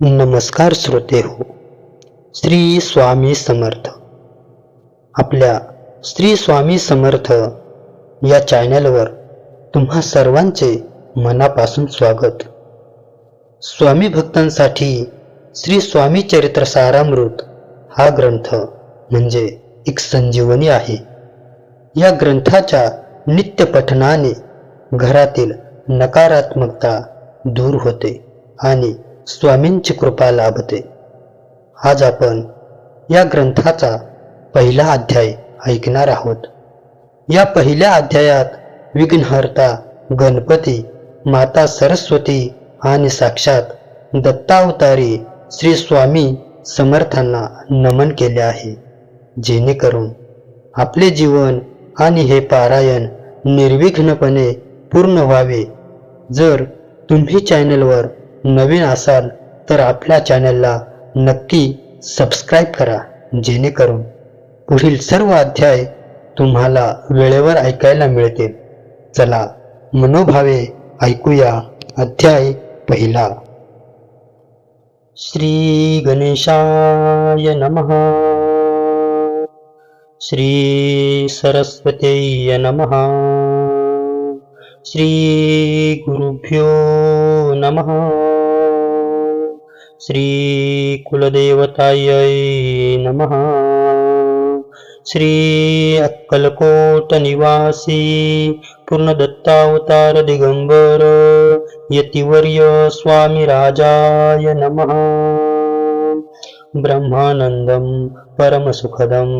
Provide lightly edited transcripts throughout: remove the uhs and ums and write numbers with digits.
नमस्कार श्रोते हो. श्री स्वामी समर्थ. आपल्या श्री स्वामी समर्थ या चॅनलवर तुम्हा सर्वांचे मनापासून स्वागत. स्वामी भक्तांसाठी श्री स्वामी चरित्र सारामृत हा ग्रंथ म्हणजे एक संजीवनी आहे. या ग्रंथाच्या नित्य पठनाने घरातील नकारात्मकता दूर होते आणि स्वामींची कृपा लाभते. आज आपण या ग्रंथाचा पहिला अध्याय ऐकणार आहोत. या पहिल्या अध्यायात विघ्नहर्ता गणपती, माता सरस्वती आणि साक्षात दत्तावतारी श्री स्वामी समर्थांना नमन केले आहे, जेणेकरून आपले जीवन आणि हे पारायण निर्विघ्नपणे पूर्ण व्हावे. जर तुम्ही चॅनलवर नवीन असाल तर आपल्या चॅनलला नक्की सबस्क्राईब करा, जेणेकरून पुढील सर्व अध्याय तुम्हाला वेळेवर ऐकायला मिळतील. चला मनोभावे ऐकूया अध्याय पहिला. श्री गणेशाय नमः. श्री सरस्वतीय नमः. श्री गुरुभ्यो नमः. श्री कुलदेवतायै नमः. श्री अक्कलकोट निवासी पूर्णदत्तावतार दिगंबर यतिवर्य स्वामी राजाय नमः. ब्रह्मानंदं परमसुखदं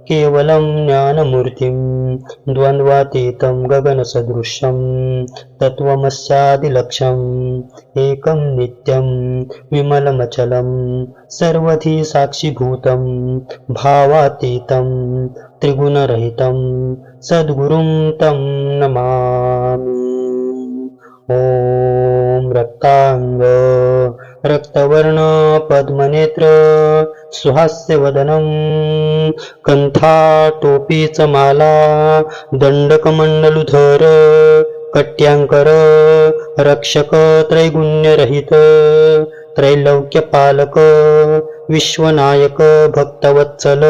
केवलं ज्ञानमूर्तिं द्वन्द्वातीतं गगनसदृशं तत्त्वमस्यादिलक्ष्यम् एकं नित्यं विमलमचलं सर्वधी साक्षिभूतं भावातीतं त्रिगुणरहितं सद्गुरुं तं नमामि. ओम रक्तांग रक्तवर्ण पद्मनेत्र सुहास्यवदनं कंठाटोपीच माला दंडकमंडलुधर कट्यांकर रक्षक त्रैगुण्यरहित त्रैलोक्यपालक विश्वनायक भक्तवत्सल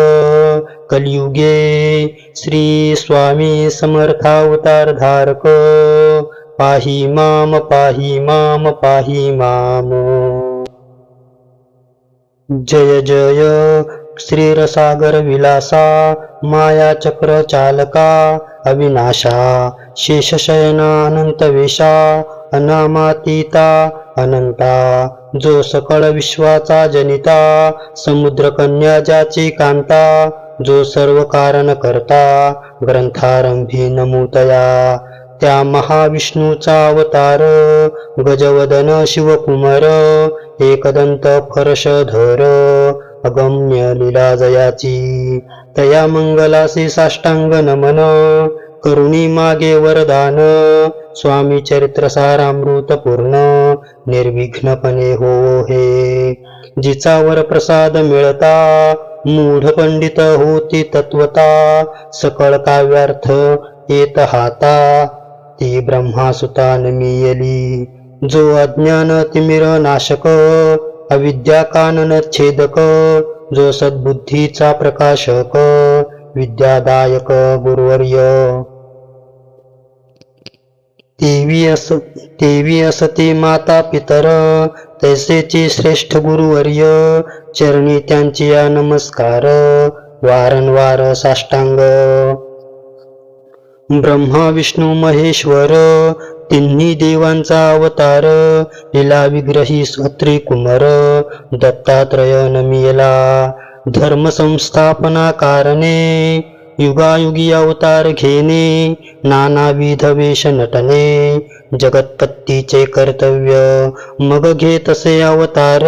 कलियुगे श्री स्वामी समर्थावतार धारक पाही माम पाही माम पाही माम. जय जय श्रीरसागर विलासा मायाचक्र चालका अविनाशा शेषशयना अनंतवेशा अनामातीता अनंता जो सकळ विश्वाचा जनिता समुद्रकन्या ज्याची कांता जो सर्व कारण करता ग्रंथारंभी नमूतया त्या महाविष्णूचा अवतार गजवदन शिवकुमार एकदंत फरशधर अगम्य लीला जयाची तया मंगलासी साष्टांग नमन करुणी मागे वरदान स्वामी चरित्र सारामृत पूर्ण निर्विघ्नपणे हो हे. जिचा वर प्रसाद मिळता मूढ पंडित होती तत्वता सकळ काव्यार्थ येत हाता ती ब्रह्मासुता नमियली. जो अज्ञान तिमिर नाशक अविद्या कानन छेदक जो सद्बुद्धीचा प्रकाशक विद्यादायक गुरुवर्य. तेवी असती माता पितर तैसेची श्रेष्ठ गुरुवर्य चरणी त्यांची नमस्कार वारंवार साष्टांग. ब्रह्मा विष्णू महेश्वर तिन्ही देवांचा अवतार लीला विग्रही स्वत्री कुमार दत्तात्रय नमियला. धर्म संस्थापना कारणे युगायुगी अवतार घेणे नानाविध वेश नटने जगतपत्तीचे कर्तव्य मग घेतसे अवतार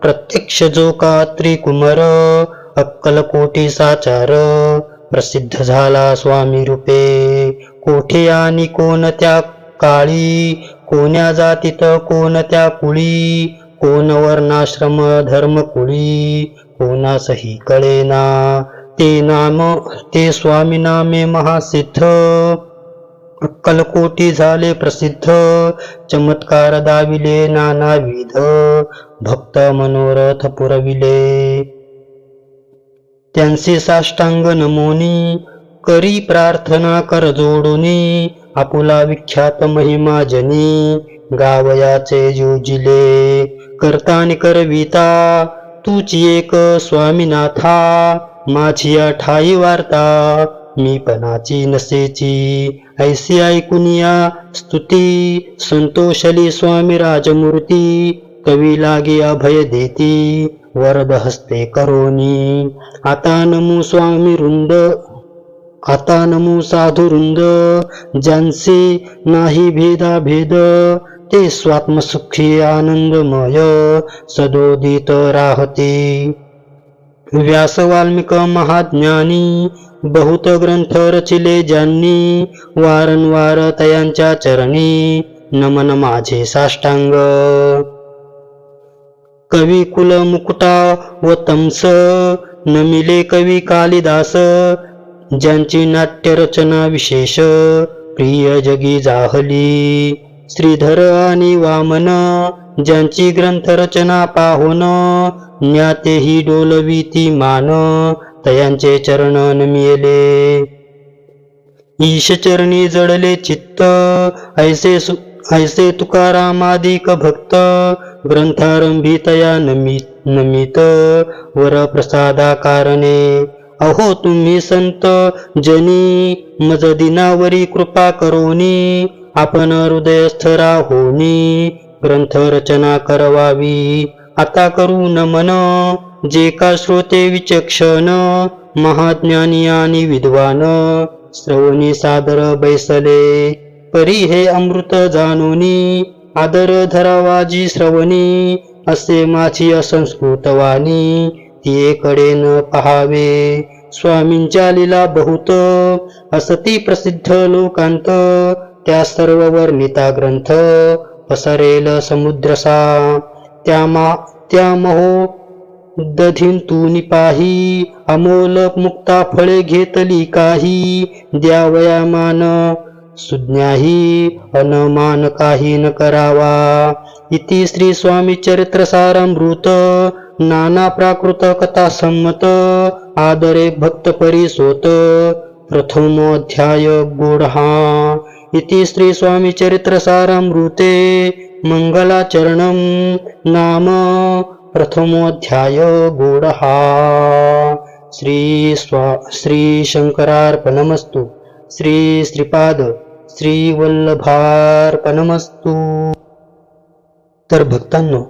प्रत्यक्ष जो का त्रिकुमार अक्कलकोटी साचार प्रसिद्ध झाला स्वामी रूपे. कोठे आणि कोणत्या काळी कोण्या जातीत कोणत्या कुळी कोण वर्णाश्रम धर्म कुळी कोणासही कळेना ते नाम ते स्वामी नामे महासिद्ध अक्कलकोटी झाले प्रसिद्ध, चमत्कार दाविले नानाविध, भक्त मनोरथ पुरविले. त्यांचे साष्टांग नमोनी, करी प्रार्थना कर जोडुनी, आपुला विख्यात महिमा जनी, गावयाचे जोजिले. करतानि करविता तूची एक स्वामीनाथा, माझी ठाई वार्ता मी पणाची नसेची. ऐसी ऐकुनिया स्तुती, संतोषली स्वामी राजमूर्ती, कवी लागे अभय देती, वरद हस्ते करोनी. आता नमो स्वामी रुंद, आता नमो साधु रुंद, ज्यांचे नाही भेदा भेद, ते स्वात्मसुखी आनंदमय सदोदित राहते. व्यास वाल्मिक महाज्ञानी, बहुत ग्रंथ रचिले ज्यांनी, वारंवार तयांच्या चरणी, नमन माझे साष्टांग. कवी कुल मुकुटा व तमस, नमिले कवी कालिदास, ज्यांची नाट्यरचना विशेष, प्रिय जगी जाहली. श्रीधर आणि वामन, ज्यांची ग्रंथरचना पाहुन, ज्ञातेही डोलविती मान, तयांचे चरण नमिले. ईशचरणी जडले चित्त, ऐसे तुकारामादिक भक्त, ग्रंथारंभी तया नमित, वर प्रसादा कारणे. अहो तुम्ही संत जनी, मज दिनावरी कृपा करोनी, आपण हृदयस्थ राहोनी, ग्रंथ रचना करवावी. आता करू नमन, जे का श्रोते विचक्षण, महाज्ञानी आणि विद्वान, श्रवणी सादर बैसले. परी हे अमृत जाणोनी, आदर धरावाजी श्रवणी, असे माझी असंस्कृत वाणी, तियेकडे न पहावे. स्वामींच्या लीला बहुत, असती प्रसिद्ध लोकांत, त्या सर्व वर्णिता ग्रंथ, पसरेल समुद्रसा. त्या महो दधींतून पाही, अमोल मुक्ता फळे घेतली काही, द्यावयामान सुज्ञाही, अनमान काही न करावा. इति श्री स्वामी चरित्र सारामृत, नाना प्राकृत कथा संमत, आदरे भक्त परिसोत, प्रथमोऽध्याय गोडहा. इति श्री स्वामी चरित्र सारामृते, मंगलाचरणम नाम प्रथमोऽध्याय गोडहा. श्री शंकरार्पणमस्तु. श्री श्रीपाद श्री वल्लभार्पणमस्तु. तर भक्तांनो,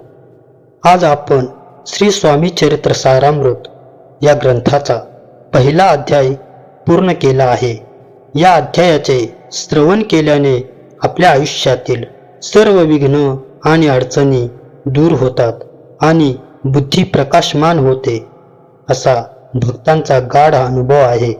आज आपण श्री स्वामी चरित्र सारामृत या ग्रंथाचा पहिला अध्याय पूर्ण केला आहे. या अध्यायाचे श्रवण केल्याने आपल्या आयुष्यातील सर्व विघ्न आणि अडचणी दूर होतात आणि बुद्धी प्रकाशमान होते, असा भक्तांचा गाढ अनुभव आहे.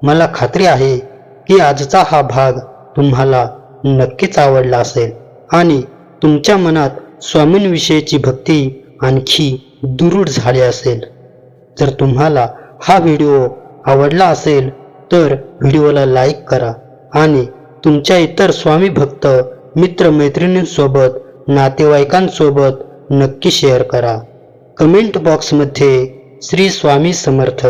मला खात्री आहे की आजचा हा भाग तुम्हाला नक्कीच आवडला असेल आणि तुमच्या मनात स्वामींविषयीची भक्ती आणखी दृढ झाली असेल. जर तुम्हाला हा व्हिडिओ आवडला असेल तर व्हिडिओला लाईक करा आणि तुमच्या इतर स्वामी भक्त मित्रमैत्रिणींसोबत, नातेवाईकांसोबत नक्की शेअर करा. कमेंट बॉक्समध्ये श्री स्वामी समर्थ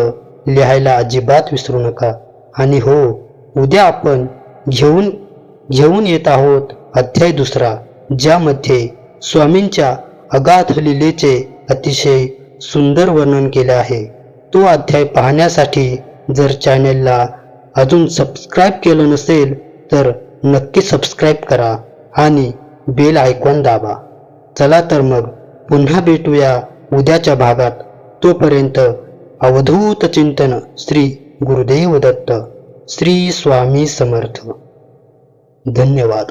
लिहायला अजिबात विसरू नका. आणि हो, उद्या आपण घेऊन येत आहोत अध्याय दुसरा, ज्यामध्ये स्वामींच्या अगाध लीलेचे अतिशय सुंदर वर्णन केले आहे. तो अध्याय पाहण्यासाठी जर चॅनेलला अजून सबस्क्राईब केलं नसेल तर नक्की सबस्क्राईब करा आणि बेल आयकॉन दाबा. चला तर मग पुन्हा भेटूया उद्याच्या भागात. तोपर्यंत अवधूत चिंतन. श्री गुरुदेव दत्त. श्री स्वामी समर्थ. धन्यवाद.